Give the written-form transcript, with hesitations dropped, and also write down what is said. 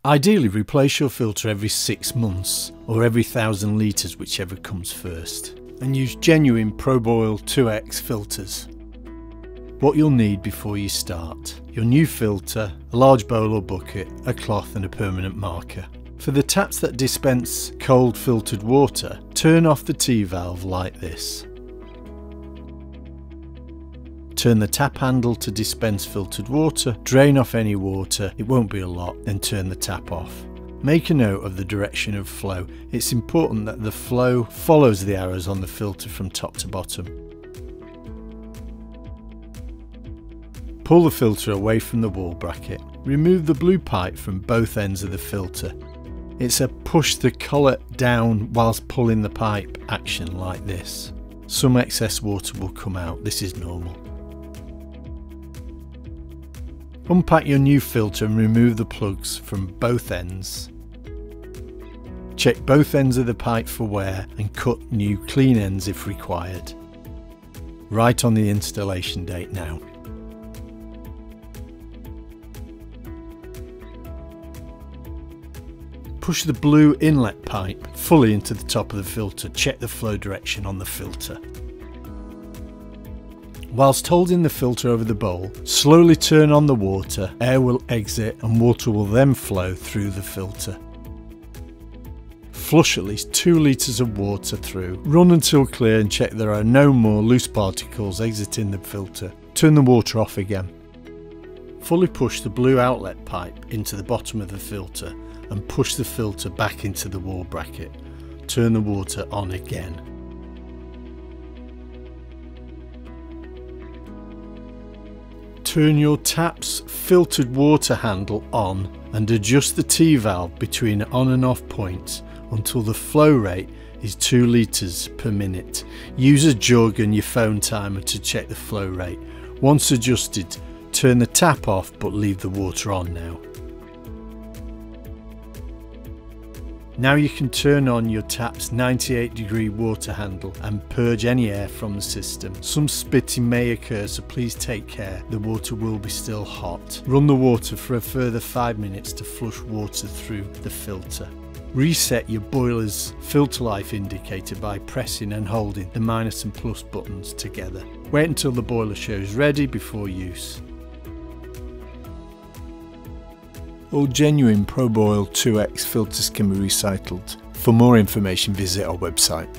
Ideally, replace your filter every 6 months or every 1,000 litres, whichever comes first, and use genuine Proboil.2X filters. What you'll need before you start: your new filter, a large bowl or bucket, a cloth and a permanent marker. For the taps that dispense cold filtered water, turn off the T-valve like this. Turn the tap handle to dispense filtered water, drain off any water, it won't be a lot, then turn the tap off. Make a note of the direction of flow. It's important that the flow follows the arrows on the filter from top to bottom. Pull the filter away from the wall bracket. Remove the blue pipe from both ends of the filter. It's a push the collet down whilst pulling the pipe action like this. Some excess water will come out, this is normal. Unpack your new filter and remove the plugs from both ends. Check both ends of the pipe for wear and cut new clean ends if required. Write on the installation date now. Push the blue inlet pipe fully into the top of the filter. Check the flow direction on the filter. Whilst holding the filter over the bowl, slowly turn on the water, air will exit and water will then flow through the filter. Flush at least 2 litres of water through. Run until clear and check there are no more loose particles exiting the filter. Turn the water off again. Fully push the blue outlet pipe into the bottom of the filter and push the filter back into the wall bracket. Turn the water on again. Turn your tap's filtered water handle on and adjust the T-valve between on and off points until the flow rate is 2 litres per minute. Use a jug and your phone timer to check the flow rate. Once adjusted, turn the tap off but leave the water on now. Now you can turn on your tap's 98-degree water handle and purge any air from the system. Some spitting may occur, so please take care. The water will be still hot. Run the water for a further 5 minutes to flush water through the filter. Reset your boiler's filter life indicator by pressing and holding the minus and plus buttons together. Wait until the boiler shows ready before use. All genuine Proboil.2X filters can be recycled. For more information, visit our website.